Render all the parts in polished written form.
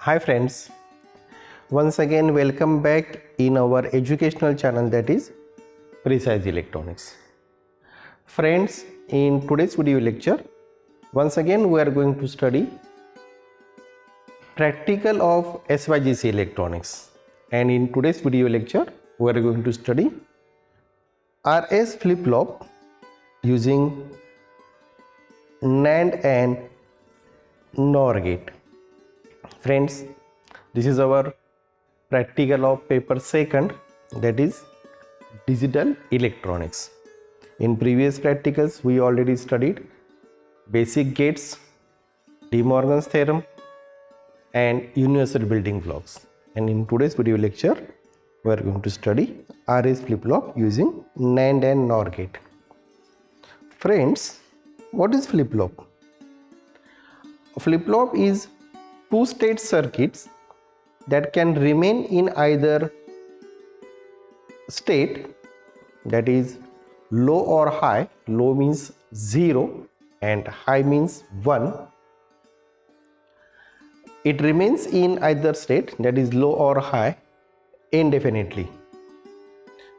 Hi friends, once again welcome back in our educational channel, that is Precise Electronics. Friends, in today's video lecture, once again we are going to study practical of SYGC electronics, and in today's video lecture we are going to study RS flip-flop using NAND and NOR gate. Friends, this is our practical of paper second, that is digital electronics. In previous practicals we already studied basic gates, De Morgan's theorem and universal building blocks, and in today's video lecture we are going to study RS flip-flop using NAND and NOR gate. Friends, what is flip-flop? Flip-flop is two-state circuits that can remain in either state, that is low or high. Low means 0 and high means 1. It remains in either state, that is low or high, indefinitely.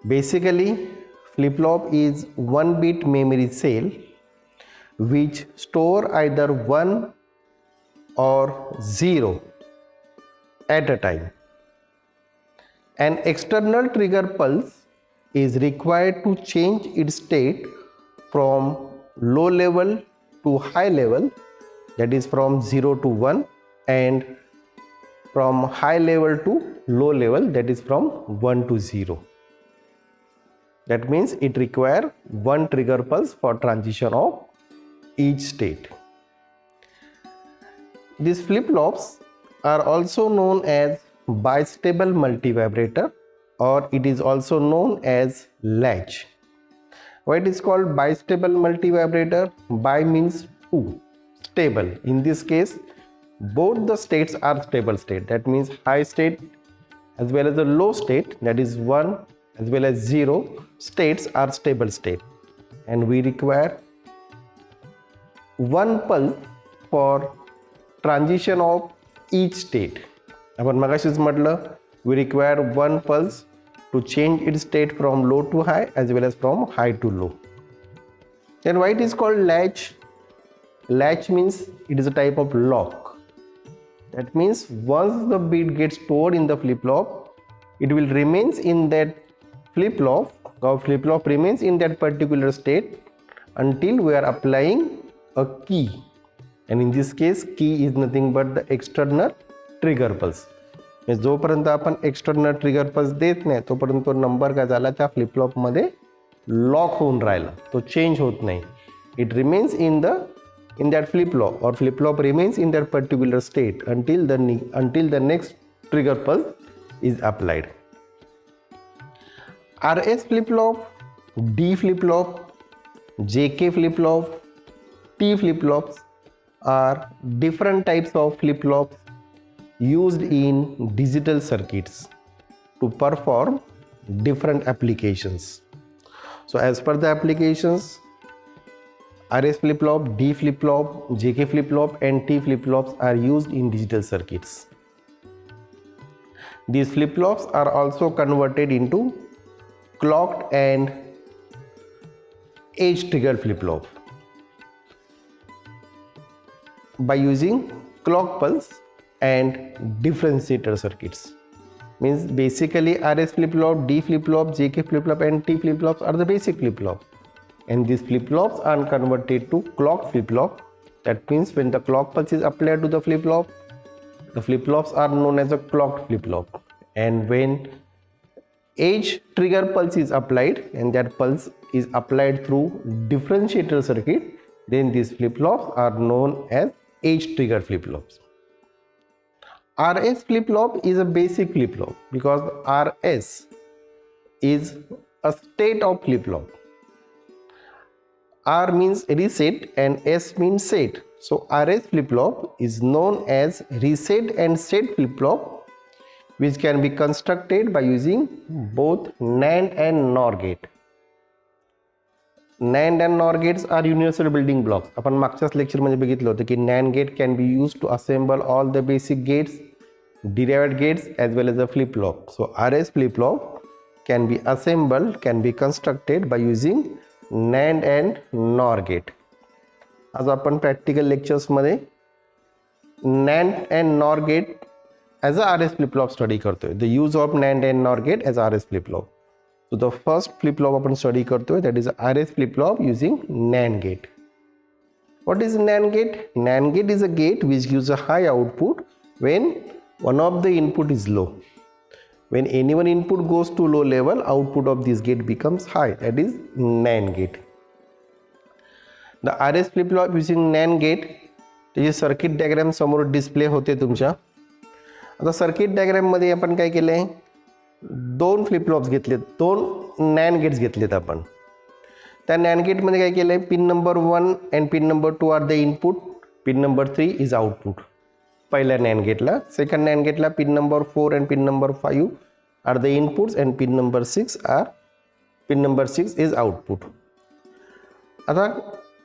Basically, flip-flop is 1-bit memory cell which store either 1 or 0 at a time. An external trigger pulse is required to change its state from low level to high level, that is from 0 to 1, and from high level to low level, that is from 1 to 0. That means it requires one trigger pulse for transition of each state. These flip-flops are also known as bistable multivibrator, or it is also known as latch. Why it is called bistable multivibrator? Bi means two, stable. In this case, both the states are stable state. That means high state as well as the low state, that is 1 as well as 0 states are stable state, and we require one pulse for transition of each state. आपण मगाशीच म्हटलं, we require one pulse to change its state from low to high as well as from high to low. Then why it is called latch? Latch means it is a type of lock. That means once the bit gets stored in the flip-flop, it will remains in that flip-flop, or flip-flop remains in that particular state until we are applying a key. And in this case, key is nothing but the external trigger pulse. जोपर्यंत आपण external trigger pulse देत नाही तोपर्यंत तो number काय झाला त्या flip flop मध्ये लॉक होऊन राहिला, तो चेंज होत नाही. It remains in that flip-flop, or flip-flop remains in that particular state until the next trigger pulse is applied. RS flip-flop, D flip-flop, JK flip-flop, T flip-flops are different types of flip-flops used in digital circuits to perform different applications. So as per the applications, RS flip-flop, D flip-flop, JK flip-flop and T flip-flops are used in digital circuits. These flip-flops are also converted into clocked and edge trigger flip-flop by using clock pulse and differentiator circuits. Means basically RS flip-flop, D flip-flop, JK flip-flop and T flip-flops are the basic flip-flops, and these flip-flops are converted to clock flip-flop. That means when the clock pulse is applied to the flip-flop, the flip-flops are known as a clocked flip-flop, and when edge trigger pulse is applied and that pulse is applied through differentiator circuit, then these flip-flops are known as edge trigger flip-flops. RS flip-flop is a basic flip-flop because RS is a state of flip-flop. R means reset and S means set. So RS flip-flop is known as reset and set flip-flop, which can be constructed by using both NAND and NOR gate. NAND and NOR gates are universal building blocks. आपण मागच्याच lecture मध्ये बघितलं होतं की NAND gate can be used to assemble all the basic gates derived gates as well as a flip-flop. So RS flip-flop can be assembled, can be constructed by using NAND and NOR gate. आज आपण practical लेक्चर्समध्ये NAND and NOR gate as a RS flip-flop study करतोय. The use of NAND and NOR gate as RS flip-flop. So the first flip-flop आपण study करतोय, that is RS flip-flop using NAND gate. What is NAND gate? NAND gate is a gate which gives a high output when one of the input is low. When any one input goes to low level, output of this gate becomes high. That is NAND gate. The RS flip-flop using NAND gate, त्याची circuit diagram समोर display होते तुमच्या. आता circuit diagram मध्ये आपण काय केलंय, दोन फ्लिप फ्लॉप्स घेतलेत, दोन नॅन गेट्स घेतलेत आपण. त्या नॅन गेट मध्ये काय केलंय, pin number 1 and pin number 2 are the input, pin number 3 is output. पहिल्या नॅन गेटला, सेकंड नॅन गेटला pin number 4 and pin number 5 are the inputs and pin number 6 is output. आता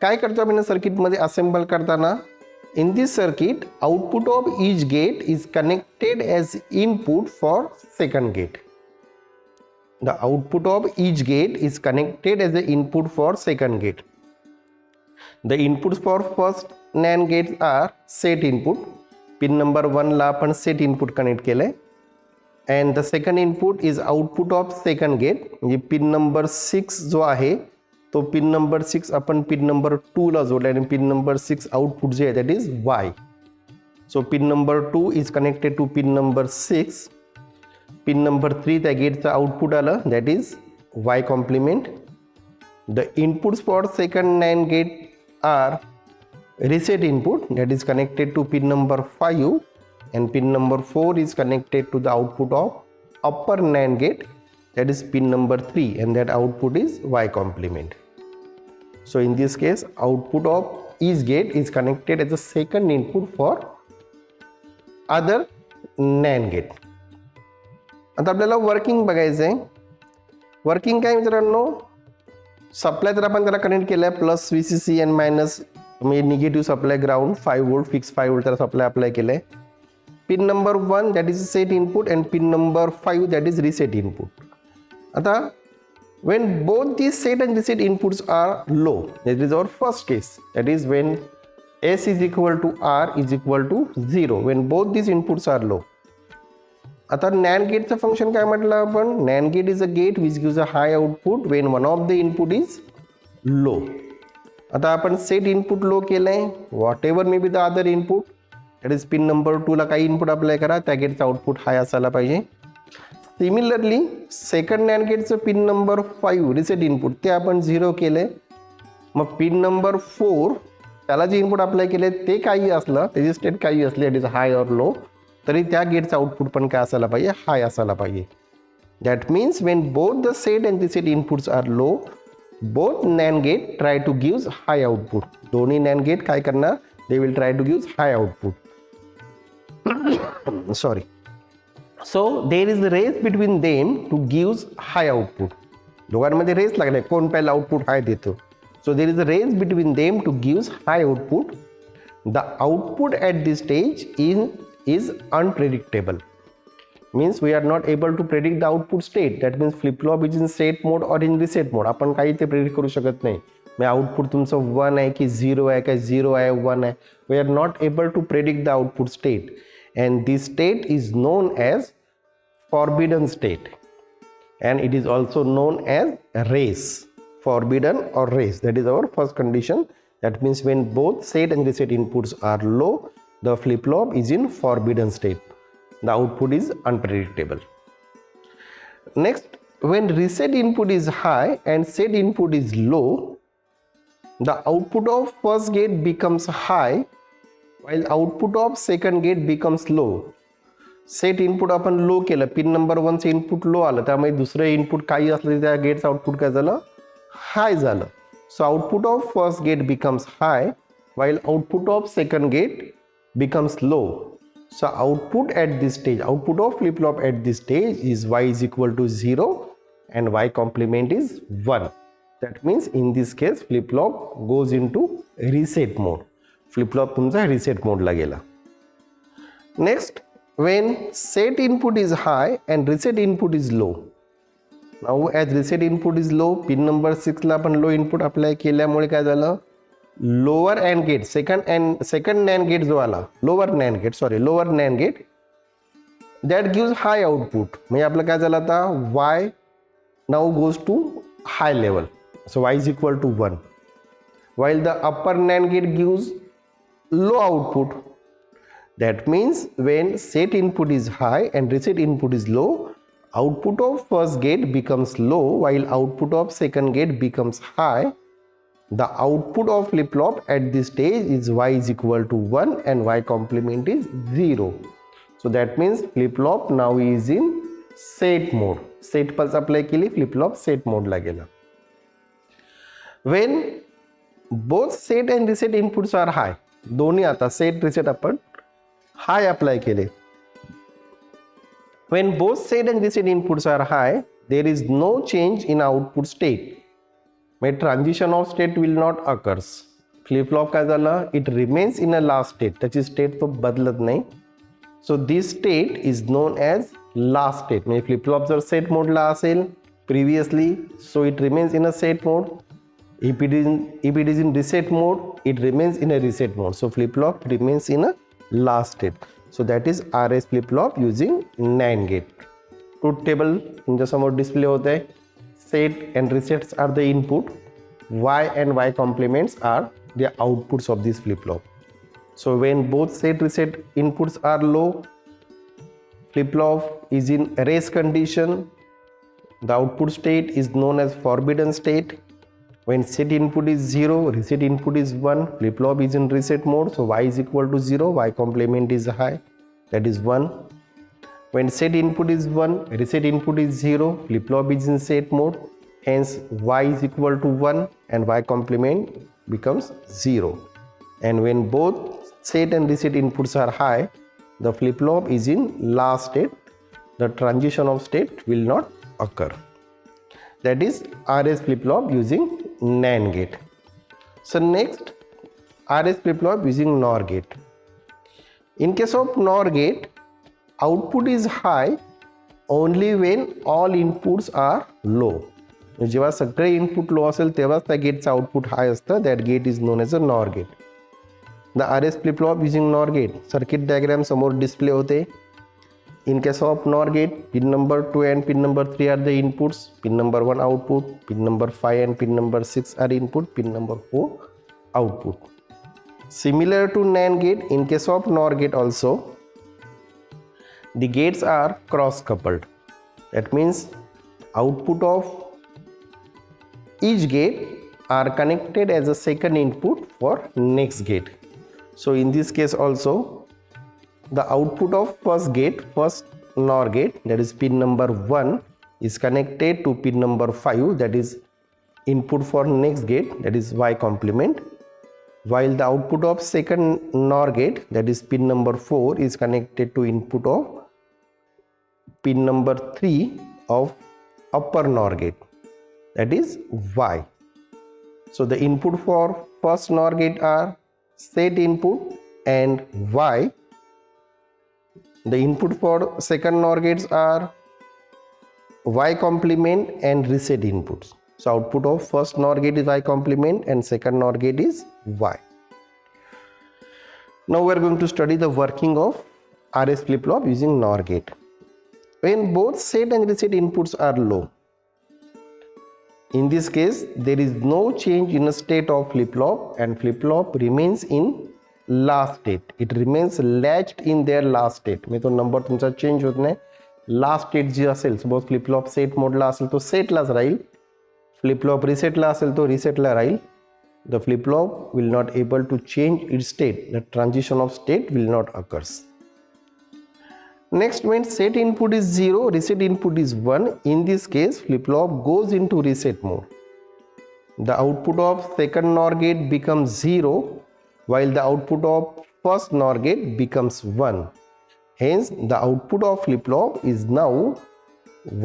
काय करतो आपण सर्किट मध्ये असेंबल करताना, in this circuit output of each gate is connected as input for second gate. The output of each gate is connected as the input for second gate. The inputs for first NAND gates are set input. Pin number 1 ला आपण set input connect केले, and the second input is output of second gate. म्हणजे pin number 6 जो आहे तो pin number 6 आपण pin number 2 ला जोडला आणि pin number 6 output जे आहे that is Y. So pin number 2 is connected to pin number 6. Pin number 3 त्या गेटचं आउटपुट आलं that is Y complement. The inputs for second NAND gate are reset input that is connected to pin number 5 and pin number 4 is connected to the output of upper NAND gate, that is pin number 3, and that output is Y complement. So in this case output of each gate is connected as a second input for other NAND gate. आता आपल्याला working बघायचं आहे. Working काय मित्रांनो, supply तर आपण त्याला connect केलं आहे प्लस VCC आणि मायनस म्हणजे negative supply ground 5 volt fix 5 volt त्याला सप्लाय अप्लाय केलं आहे. Pin number 1 that is set input and pin number 5 that is reset input. आता when both these set and reset inputs are low, that is our first case, that is when S is equal to R is equal to 0, when both these inputs are low. आता NAND gate चं function काय म्हटलं आपण, NAND gate is a gate which gives a high output when one of the input is low. आता आपण set input low केलंय, what ever may be the other input, that is pin number 2 ला काही input apply करा, त्या गेटचं output high असायला पाहिजे. Similarly second NAND गेटचं पिन नंबर 5 रिसेट इनपुट ते आपण 0 केले. मग पिन नंबर 4 त्याला जे इनपुट अप्लाय केले ते काही असलं, त्याची स्टेट काही असली, इट इज हाय ऑर लो, तरी त्या गेटचं आउटपुट पण काय असायला पाहिजे, हाय असायला पाहिजे. That means when both the set and reset inputs are low, both NAND gate try to gives high output. दोन्ही NAND गेट काय करणार, they will try to gives high output. Sorry. So there is a race between them to gives high output. दोघांमध्ये race लागलाय कोण पहिला output high देतो. So there is a race between them to gives high output. The output at this stage is unpredictable. Means we are not able to predict the output state. That means flip flop is in set mode or in reset mode. आपण काही ते predict करू शकत नाही. मग output तुमचं 1 आहे की 0 आहे की 0 आहे 1 आहे. We are not able to predict the output state. And this state is known as forbidden state, and it is also known as race. Forbidden or race, that is our first condition. That means when both set and reset inputs are low, the flip-flop is in forbidden state. The output is unpredictable. Next, when reset input is high and set input is low, the output of first gate becomes high while output of second gate becomes low. Set input आपण लो केलं, pin number 1 चे input low आलं, त्यामुळे दुसरं input काही असलं त्या गेटचं आउटपुट काय झालं, हाय झालं. So output of first gate becomes high while output of second gate becomes low. So output at this stage, output of flip flop at this stage is y is equal to 0 and y complement is 1. That means in this case flip flop goes into reset mode. Flip flop तुमचा reset mode ला गेला. Next, when set input is high and reset input is low. Now as reset input is low, pin number 6 ला आपण लो input apply केल्यामुळे काय झालं, lower and gate second NAND gate जो आला, lower NAND gate that gives high output. म्हणजे आपलं काय झालं आता, y now goes to high level, so y is equal to 1, while the upper NAND gate gives low output. That means when set input is high and reset input is low, output of first gate becomes low while output of second gate becomes high. The output of flip-flop at this stage is y is equal to 1 and y complement is 0. So that means flip-flop now is in set mode. Set pulse apply केली, flip-flop set mode ला गेला. When both set and reset inputs are high, दोन्ही आता set reset आपण high apply केले. When both set and reset inputs are high, there is no change in output state. म्हणजे transition of state will not occurs. Flip-flop काय झालं, it remains in a last state. त्याची state तो बदलत नाही. So this state is known as last state. म्हणजे flip-flop जर set mode ला असेल previously, so it remains in a set mode. If it is in reset mode, it remains in a reset mode. So flip-flop remains in a last state. So that is RS flip-flop using NAND gate. Truth table तुमच्यासमोर display होत आहे. Set and resets are the input. Y and Y complements are the outputs of this flip-flop. So when both set reset inputs are low, flip-flop is in rest condition. The output state is known as forbidden state. When set input is 0, reset input is 1, flip-flop is in reset mode, so y is equal to 0, y complement is high, that is 1. When set input is 1, reset input is 0, flip-flop is in set mode, hence y is equal to 1 and y complement becomes 0. And when both set and reset inputs are high, the flip-flop is in last state. The transition of state will not occur. That is RS flip-flop using NAND gate. So next, RS flip-flop using NOR gate. In case of NOR gate, output is high only when all inputs are low. जेव्हा सगळे input low असेल तेव्हाच त्या गेटचं output high असतं. That gate is known as a NOR gate. The RS flip-flop using NOR gate, circuit diagram समोर display होते. In case of NOR gate, pin number 2 and pin number 3 are the inputs, pin number 1 output, pin number 5 and pin number 6 are input, pin number 4 output. Similar to NAND gate, in case of NOR gate also, the gates are cross coupled. That means output of each gate are connected as a second input for next gate. So in this case also, the output of first NOR gate, that is pin number 1, is connected to pin number 5, that is input for next gate, that is Y complement, while the output of second NOR gate, that is pin number 4, is connected to input of pin number 3 of upper NOR gate, that is Y. So the input for first NOR gate are set input and Y. The input for second NOR gates are Y complement and reset inputs. So output of first NOR gate is Y complement and second NOR gate is Y. Now we are going to study the working of RS flip-flop using NOR gate. When both set and reset inputs are low, in this case there is no change in the state of flip-flop and flip-flop remains in last state. It remains latched in their last state. म्हणजे तो number तुमचा change होत नाही. Last state जी असेल, suppose flip-flop set मोडला असेल तो सेटलाच राहील, flip-flop रिसेटला असेल तो रिसेटला राहील. The flip flop will not able to change its state. The transition of state will not occurs. Next, when set input is 0, reset input is 1, in this case flip-flop goes into reset mode. The output of second NOR gate becomes 0 while the output of first NOR gate becomes 1. Hence the output of flip-flop is now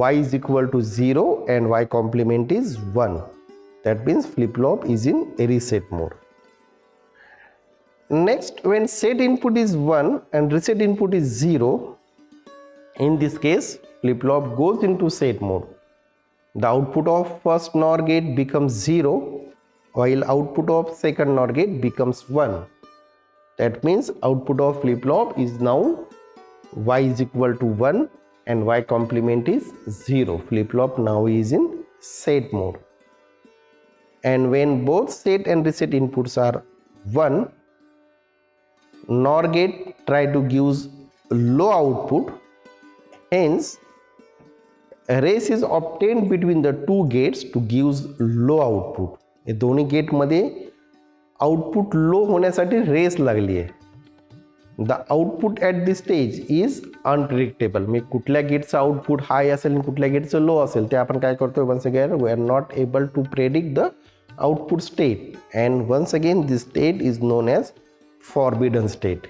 y is equal to 0 and y complement is 1. That means flip-flop is in reset mode. Next, when set input is 1 and reset input is 0, In this case, flip-flop goes into set mode. The output of first NOR gate becomes 0 while output of second NOR gate becomes 1. That means output of flip-flop is now y is equal to 1 and y complement is 0. Flip-flop now is in set mode. And when both set and reset inputs are 1, NOR gate try to give low output. Hence, a race is obtained between the two gates to give low output. हे दोन्ही गेटमध्ये output low होण्यासाठी race लागली आहे. The output at this stage is unpredictable. मी कुठल्या गेटचं output हाय असेल आणि कुठल्या गेटचं लो असेल ते आपण काय करतोय, once again we are not able to predict the output state and once again this state is known as forbidden state.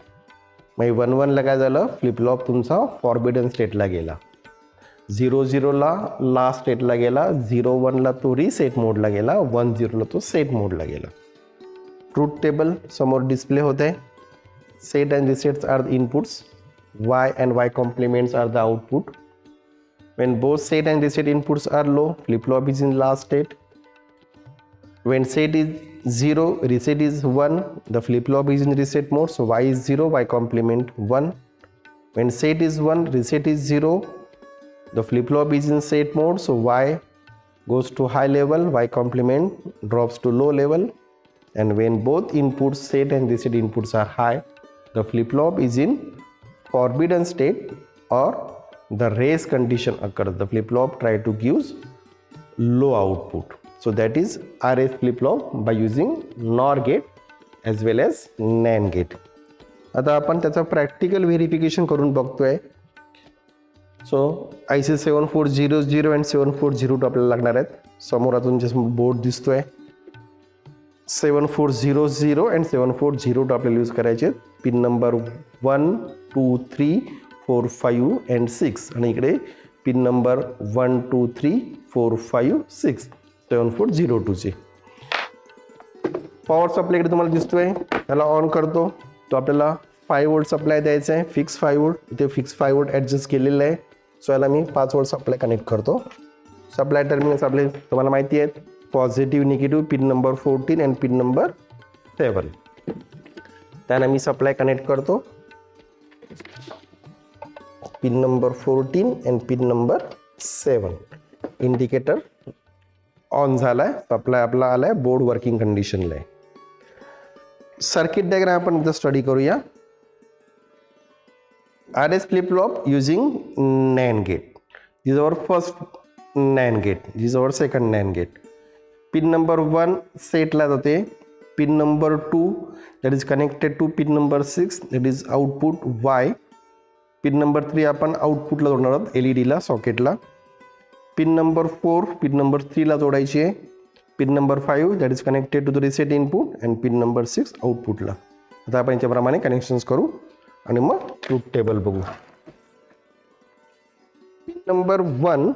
मग 1-1ला काय झालं, फ्लिपफ्लॉप तुमचा फॉरबिडन स्टेटला गेला. 0-0ला लास्ट स्टेटला गेला, 0-1ला तो रिसेट मोडला गेला, 1-0ला तो सेट मोडला गेला. ट्रूथ टेबल समोर डिस्प्ले होते. Set and resets are the inputs, y and y complements are the output. When both set and reset inputs are low, flip-flop is in last state. When set is 0, reset is 1, the flip-flop is in reset mode, so y is 0, y complement 1. When set is 1, reset is 0, the flip-flop is in set mode, so y goes to high level, y complement drops to low level. And when both inputs, set and reset inputs are high, the flip-flop is in forbidden state or the race condition occurs. The flip-flop try to give low output. So that is RS flip-flop by using NOR gate as well as NAND gate. आता आपण त्याचा practical verification करून बघतोय. सो IC 7400 and 7402 आपल्याला लागणार आहेत. समोर अजून जे बोर्ड दिसतोय 7400 and 7402 आपल्याला यूज करायचे. पिन नंबर 1, 2, 3, 4, 5 and 6 आणि इकडे पिन नंबर 1, 2, 3, 4, 5, 6 7402 चे. पॉवर सप्लाय इकडे तुम्हाला दिसतोय, त्याला ऑन करतो. तो आपल्याला 5 वोल्ट सप्लाय द्यायचा आहे, फिक्स 5 वोल्ट. इथे फिक्स 5 वोल्ट ॲडजस्ट केलेलं आहे. सो याला मी 5 वोल्ट सप्लाय कनेक्ट करतो. सप्लाय टर्मिनल्स आपले तुम्हाला माहिती आहेत, पॉझिटिव्ह निगेटिव्ह, पिन नंबर 14 आणि पिन नंबर 7. त्याला मी सप्लाय कनेक्ट करतो. पिन नंबर 14 आणि पिन नंबर 7. इंडिकेटर ऑन झाला आहे, सप्लाय आपला आला आहे, बोर्ड वर्किंग कंडिशनला आहे. सर्किट डायग्राम आपण इथं स्टडी करूया. RS flip-flop using NAND gate. This is our first NAND gate. This is our second NAND gate. Pin number 1 set ला जाते. Pin number 2 that is connected to pin number 6 that is output Y. Pin number 3 आपण output ला जोडणार आहोत, LED ला, socket ला. Pin number 4 pin number 3 ला जोडायची आहे. Pin number 5 that is connected to the reset input and pin number 6 output ला. आता आपण याच्याप्रमाणे connections करू आणि मग truth table बघू. Pin number 1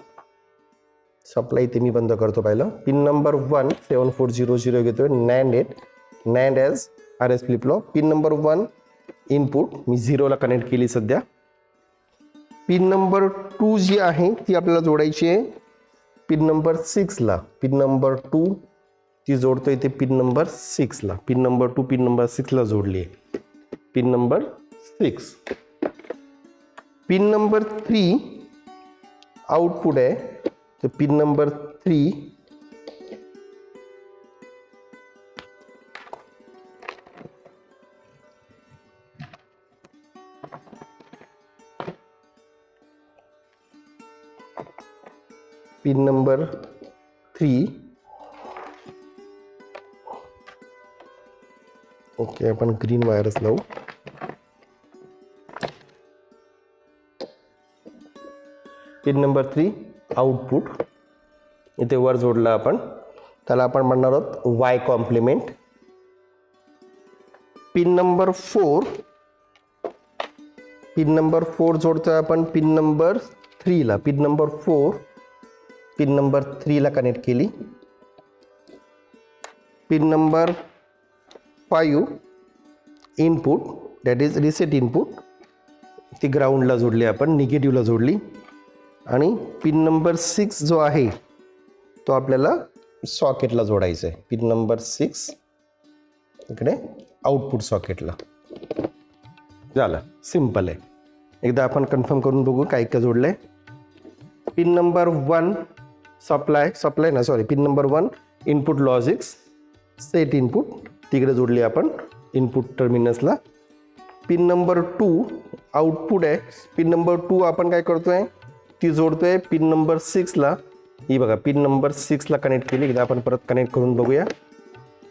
supply इथे मी बंद करतो पहिलं. पिन नंबर 1 7400 घेतोय, NAND ॲज RS flip-flop. Pin number 1 input मी 0ला कनेक्ट केली सध्या. पिन नंबर 2 जी आहे ती आपल्याला जोडायची आहे पिन नंबर 6ला. पिन नंबर 2 ती जोडतो इथे पिन नंबर 6ला. पिन नंबर 2 पिन नंबर 6ला जोडली आहे. Pin number 6. Pin number 3 output आहे, तर pin number 3 pin number 3 okay, आपण ग्रीन वायरच लावू. पिन नंबर 3 आउटपुट इथे वर जोडला आपण, त्याला आपण म्हणणार आहोत Y कॉम्प्लिमेंट. पिन नंबर 4 जोडतोय आपण पिन नंबर 3 ला. पिन नंबर 4 पिन नंबर 3 ला कनेक्ट केली. Pin number 5 input that is reset input ती ग्राउंडला जोडली आपण, निगेटिव्हला जोडली. आणि पिन नंबर 6 जो आहे तो आपल्याला सॉकेटला जोडायचा आहे. पिन नंबर 6 इकडे आउटपुट सॉकेटला. झालं, सिम्पल आहे. एकदा आपण कन्फर्म करून बघू काय काय जोडलं आहे. Pin number 1 pin number 1 input logics set input तिकडे जोडली आपण इनपुट टर्मिनल्सला. पिन नंबर 2 आउटपुट आहे. पिन नंबर 2 आपण काय करतोय, ती जोडतोय पिन नंबर 6ला. ही बघा, पिन नंबर 6ला कनेक्ट केली. एकदा आपण परत कनेक्ट करून बघूया.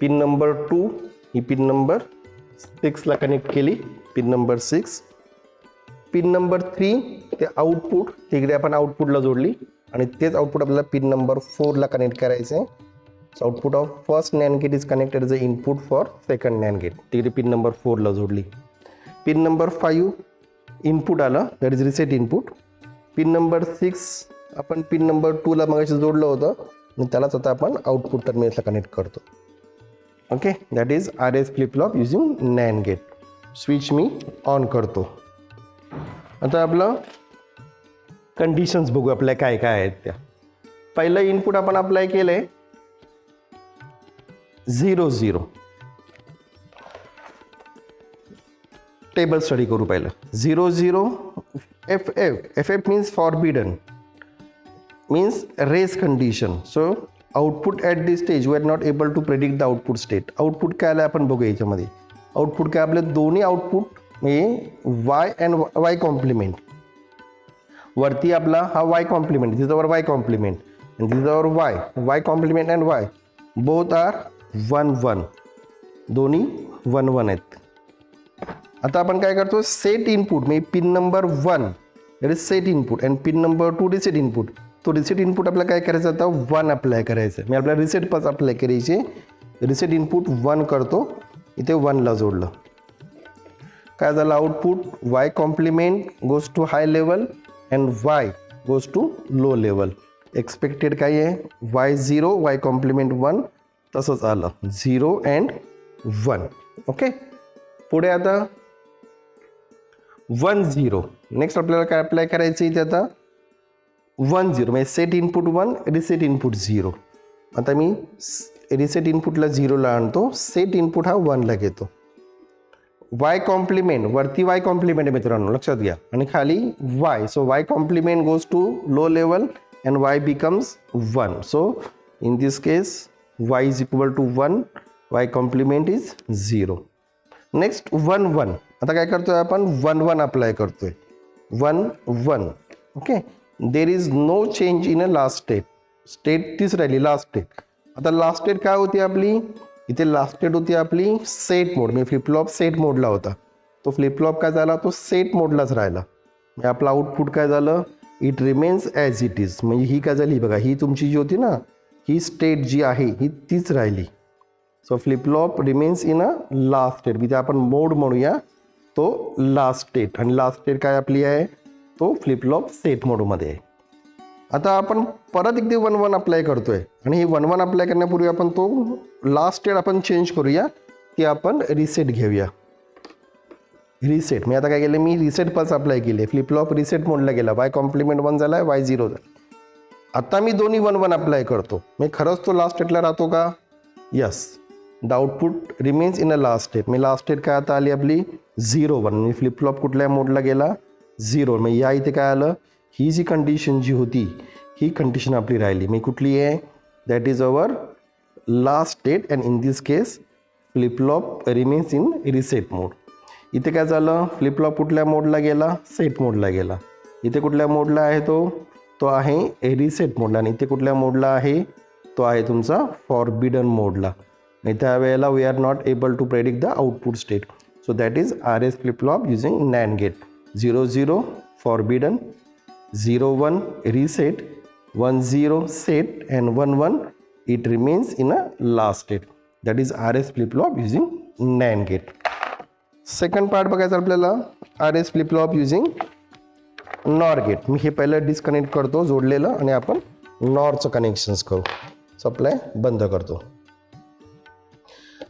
पिन नंबर 2 ही पिन नंबर 6ला कनेक्ट केली, पिन नंबर 6. पिन नंबर 3 ते आउटपुट तिकडे आपण आउटपुटला जोडली आणि तेच आउटपुट आपल्याला पिन नंबर 4ला कनेक्ट करायचं आहे. So output of first NAND gate is connected as a input for second NAND gate. तिकडे पिन नंबर 4ला जोडली. पिन नंबर 5 इनपुट आलं, that is reset input. Pin number 6 आपण पिन नंबर 2ला मगाशी जोडलं होतं आणि त्यालाच आता आपण आउटपुट टर्मिनल्सला कनेक्ट करतो. Okay, that is RS flip flop using NAND gate. Switch मी ऑन करतो. आता आपलं कंडिशन्स बघू आपल्या काय काय आहेत त्या. पहिलं इनपुट आपण अप्लाय केलंय 0 0. टेबल स्टडी करू पहिलं. 0 0 FF means forbidden, means race condition. So output at this stage we are not able to predict the output state. Output काय आलं आपण बघूया याच्यामध्ये. आउटपुट काय आपले दोन्ही आउटपुट म्हणजे वाय अँड वाय कॉम्प्लिमेंट. वरती आपला हा वाय कॉम्प्लिमेंट, तिच्यावर वाय कॉम्प्लिमेंट आणि तिच्यावर Y complement and Y both are 1 1. दोन्ही 1 1 आहेत. आता आपण काय करतो, सेट इनपुट म्हणजे pin number 1 that is set input and pin number 2 reset input. तो रिसेट इनपुट आपल्याला काय करायचं, आता 1 अप्लाय करायचं. मी आपल्याला रिसेट पास अप्लाय करायचे. रिसेट इनपुट 1 करतो, इथे 1ला जोडलं. काय झालं, output Y complement goes to high level and Y goes to low level. Expected काय आहे, Y0 वाय कॉम्प्लिमेंट 1 तसंच आलं 0 अँड 1. ओके, पुढे आता 1 0. नेक्स्ट आपल्याला काय अप्लाय करायचं इथे आता 1 0 म्हणजे सेट इनपुट 1 रिसेट इनपुट 0. आता मी रिसेट इनपुटला 0ला आणतो, सेट इनपुट हा 1ला घेतो. वाय कॉम्प्लिमेंट वरती वाय कॉम्प्लिमेंट आहे मित्रांनो, लक्षात घ्या, आणि खाली Y. So Y complement goes to low level and Y becomes 1. So in this case Y is equal to 1, Y complement is 0. Next 1 1. आता काय करतोय आपण 1 1 अप्लाय करतोय 1 1. Okay, there is no change in a last state. State तीच राहिली last state. आता last state काय होती आपली, इथे लास्ट स्टेट होती आपली सेट मोड. मी फ्लिपफ्लॉप सेट मोडला होता, तो फ्लिपफ्लॉप काय झाला, तो सेट मोडलाच राहिला. म्हणजे आपलं आउटपुट काय झालं, it remains as it is. म्हणजे ही काय झाली बघा, ही तुमची जी होती ना, ही स्टेट जी आहे ही तीच राहिली. So flip flop remains in a last state. म्हणजे आपण मोड म्हणूया तो लास्ट स्टेट, आणि लास्ट स्टेट काय आपली आहे, तो फ्लिपफ्लॉप सेट मोडमध्ये आहे. आता आपण परत एकदा 1 1 अप्लाय करतोय आणि हे 1 1 अप्लाय करण्यापूर्वी आपण तो लास्ट स्टेट आपण चेंज करूया, ती आपण रिसेट घेऊया. रिसेट मी आता काय केलं, मी रिसेट पल्स अप्लाय केले. फ्लिपफ्लॉप रिसेट मोडला गेला, वाय कॉम्प्लिमेंट 1 झाला, वाय 0 झाला. आता मी दोन्ही 1 1 अप्लाय करतो. मी खरंच तो लास्ट स्टेटला राहतो का, yes, the output remains in a last state. Me last state काय आता आली आपली 0 1. मी फ्लिपफ्लॉप कुठल्या मोडला गेला 0. मग या इथे काय आलं, ही जी कंडिशन जी होती ही कंडिशन आपली राहिली. मी कुठली आहे, that is our last state and in this case flip-flop remains in reset mode. इथे काय झालं, फ्लिपफ्लॉप कुठल्या मोडला गेला, सेट मोडला गेला. इथे कुठल्या मोडला आहे, तो आहे रिसेट मोडला. आणि इथे कुठल्या मोडला आहे, तो आहे तुमचा फॉरबिडन मोडला. नाही त्यावेळेला we are not able to predict the output state. So that is RS flip flop using NAND gate. 0 0 forbidden, 0 1 reset, 1 0 set, and 1 1 it remains in a last state. That is RS flip-flop using NAND gate. Second part बघायचं आपल्याला RS flip-flop using NOR gate. मी हे पहिलं disconnect करतो जोडलेलं आणि आपण नॉरचं connections करू. Supply बंद करतो.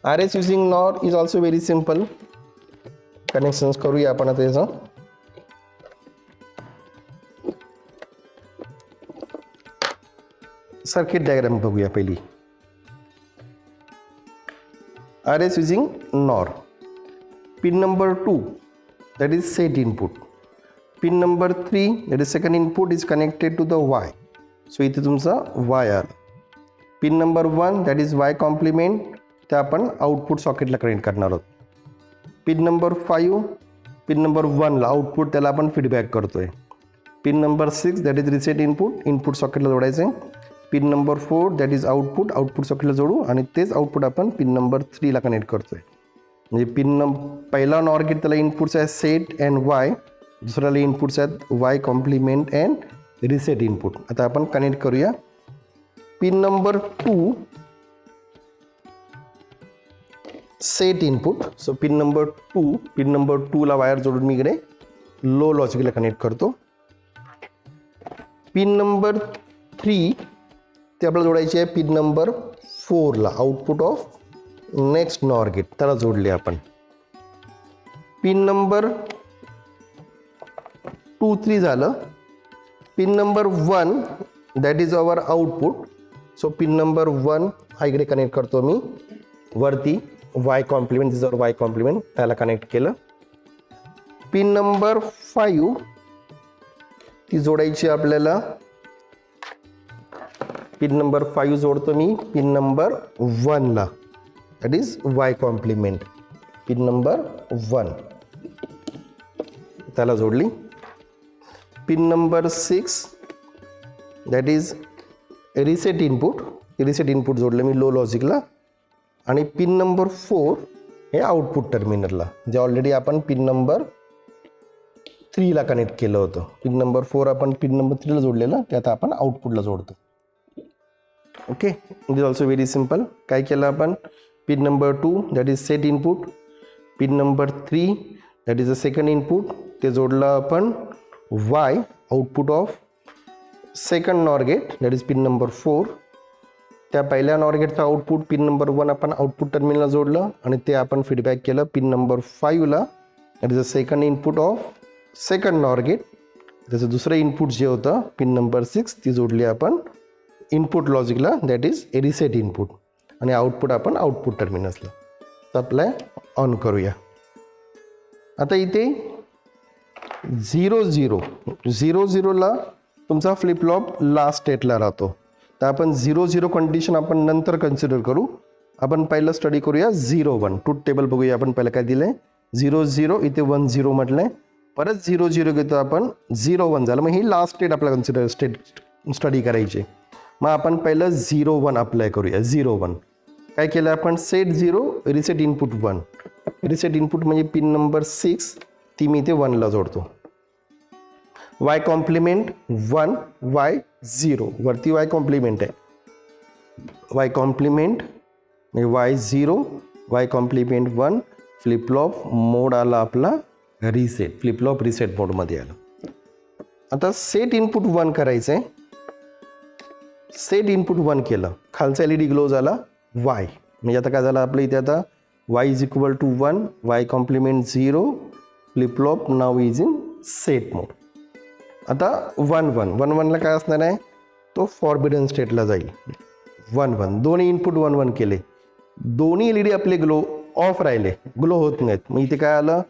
RS using NOR is also very simple. Connections करूया आपण आता याचं. सर्किट डायग्राम बघूया पहिली. RS using NOR. Pin number 2, that is set input. Pin number 3, that is second input, is connected to the Y. So इथे तुमचा Y आला. Pin number 1, that is Y complement, ते आपण आउटपुट सॉकेटला कनेक्ट करणार आहोत. Pin number 5, pin number 1ला output त्याला आपण फीडबॅक करतोय. Pin number 6, that is reset input, input सॉकेटला जोडायचं आहे. Pin number 4, that is output, output सॉकेटला जोडू आणि तेच आउटपुट आपण पिन नंबर 3ला कनेक्ट करतोय. म्हणजे पहिला नॉर गेट त्याला इनपुट्स आहे सेट अँड वाय, दुसऱ्याला इनपुट्स आहेत Y complement and reset input. आता आपण कनेक्ट करूया. Pin number 2 set input. So pin number 2ला वायर जोडून मी इकडे लो लॉजिकला कनेक्ट करतो. पिन नंबर 3 ते आपल्याला जोडायची आहे पिन नंबर 4ला, output of next NOR gate, त्याला जोडले आपण. पिन नंबर 2, 3 झालं. Pin number 1, that is our output. So pin number 1 हा इकडे कनेक्ट करतो मी वरती, वाय कॉम्प्लिमेंट, जर वाय कॉम्प्लिमेंट त्याला कनेक्ट केलं. पिन नंबर 5 ती जोडायची आपल्याला. पिन नंबर 5 जोडतो मी पिन नंबर 1ला, that is Y complement. Pin number 1 त्याला जोडली. Pin number 6, that is reset input, reset input जोडलं मी लो लॉजिकला. आणि पिन नंबर 4 हे आउटपुट टर्मिनलला, जे ऑलरेडी आपण पिन नंबर 3ला कनेक्ट केलं होतं. पिन नंबर 4 आपण पिन नंबर 3ला जोडलेलं, ते आता आपण आउटपुटला जोडतो. Okay, it is also very simple. काय केलं आपण, pin number 2 that is set input, pin number 3 that is a second input, ते जोडलं आपण Y output of second NOR gate, that is pin number 4. त्या पहिल्या नॉर गेटचं आउटपुट पिन नंबर 1 आपण आउटपुट टर्मिनलला जोडलं आणि ते आपण फीडबॅक केलं पिन नंबर 5ला, that is a second input of second NOR gate. त्याचं दुसरं इनपुट जे होतं पिन नंबर 6 ती जोडली आपण इनपुट लॉजिकला, दॅट इज रिसेट इनपुट. आणि आउटपुट आपण आउटपुट टर्मिनल्सला. तर अप्लाय ऑन करूया. आता इथे 0 0 0 0ला तुमचा फ्लिप फ्लॉप लास्ट स्टेटला राहतो. तर आपण 0 0 कंडिशन आपण नंतर कन्सिडर करू. आपण पहिलं स्टडी करूया 0 1. ट्रूथ टेबल बघूया आपण पहिलं काय दिलं आहे. 0 0 इथे 1 0 म्हटलं आहे. परत 0 0 घेतो आपण, 0 1 झालं. मग ही लास्ट स्टेट आपल्याला कन्सिडर स्टडी करायची. मग आपण पहिलं 0 1 अप्लाय करूया. 0 1 काय केलं आपण, set 0 reset input 1. Reset input म्हणजे पिन नंबर 6 ती मी इथे 1ला जोडतो. वाय कॉम्प्लिमेंट 1 वाय 0, वरती वाय कॉम्प्लिमेंट आहे. वाय कॉम्प्लिमेंट म्हणजे वाय 0 Y complement 1. Flip flop mode आला आपला रिसेट, फ्लिप फ्लॉप रिसेट मोडमध्ये आला. आता सेट इनपुट 1 करायचं आहे. सेट इनपुट 1 केलं, खालचा LED ग्लो झाला वाय. म्हणजे आता काय झालं आपलं इथे, आता Y is equal to 1 Y complement 0, flip flop now is in set mode. आता 1 1 1 1ला काय असणार आहे, तो फॉरबिडन स्टेटला जाईल. 1 1 दोन्ही इनपुट 1 1 केले, दोन्ही LED आपले ग्लो ऑफ राहिले, ग्लो होत नाहीत. मग इथे काय आलं,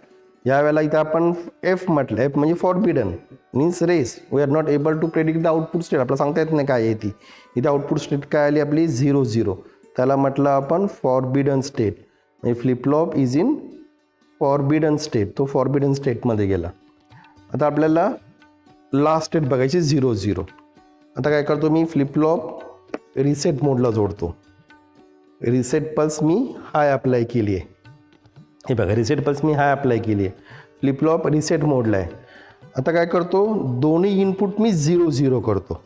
यावेळेला इथे आपण F म्हटलं. F म्हणजे forbidden means race. We are not able to predict the output state. आपल्याला सांगता येत नाही काय आहे ती. इथे आउटपुट स्टेट काय आली आपली 0 0. त्याला म्हटलं आपण फॉरबिडन स्टेट. म्हणजे flip flop is in forbidden state, तो फॉरबिडन स्टेटमध्ये गेला. आता आपल्याला लास्ट स्टेट बघायची 0 0. आता काय करतो मी, फ्लिप फ्लॉप रिसेट मोडला जोडतो. रिसेट पल्स मी हाय अप्लाय केली आहे. हे बघा, रिसेट पल्स मी हाय अप्लाय केली आहे. फ्लिप फ्लॉप रिसेट मोडला आहे. आता काय करतो, दोन्ही इनपुट मी 0 0 करतो.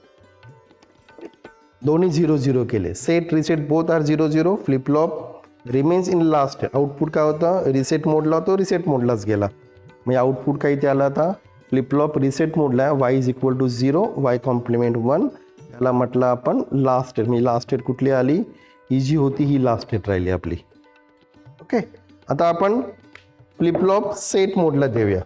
दोन्ही 0 0 केले. Set reset both are 0 0. Flip flop remains in last. Output काय होता, रिसेट मोडला, तो रिसेट मोडलाच गेला. म्हणजे आउटपुट काही ते आला. आता फ्लिप फ्लॉप रिसेट मोडला आहे. Y is equal to 0 Y complement 1. याला म्हटलं आपण लास्ट स्टेट. म्हणजे लास्ट स्टेट कुठली आली, ही जी होती ही लास्ट स्टेट राहिली आपली. ओके, आता आपण फ्लिप फ्लॉप सेट मोडला देऊया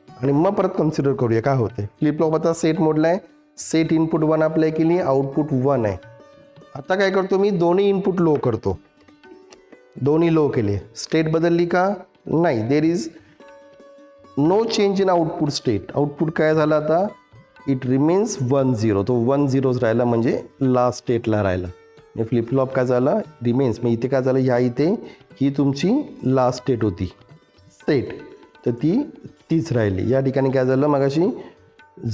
आणि मग परत कन्सिडर करूया काय होते. फ्लिप फ्लॉप आता सेट मोडला आहे. सेट इनपुट 1 अप्लाय केली, आउटपुट 1 आहे. आता काय करतो मी, दोन्ही इनपुट लो करतो. दोन्ही लो केले, स्टेट बदलली का? नाही. There is no change in output state. Output काय झालं आता? It remains 1 0. तो 1 0च राहिला, म्हणजे लास्ट स्टेटला राहिला. फ्लिपफ्लॉप काय झाला? रिमेन्स. मग इथे काय झालं? ह्या इथे ही तुमची लास्ट स्टेट होती सेट, तर तीच राहिली. या ठिकाणी काय झालं? मगाशी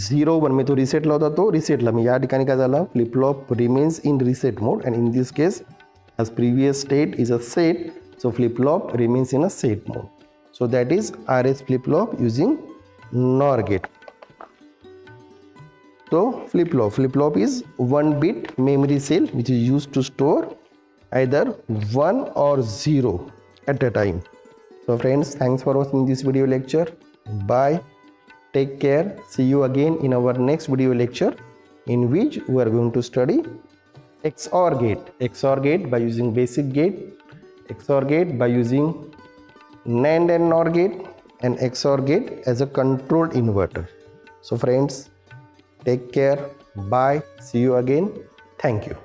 0 1 मी तो रिसेटला होता, तो रिसेटला. मी या ठिकाणी काय झालं? Flip-flop remains in reset mode, and in this case as previous state is a set, so flip-flop remains in a set mode. So that is RS flip-flop using NOR gate. So flip-flop is 1 bit memory cell which is used to store either 1 or 0 at a time. So friends, thanks for watching this video lecture. Bye, take care, see you again in our next video lecture, in which we are going to study XOR gate by using basic gate, XOR gate by using NAND and NOR gate, and XOR gate as a controlled inverter. So friends, take care, bye, see you again, thank you.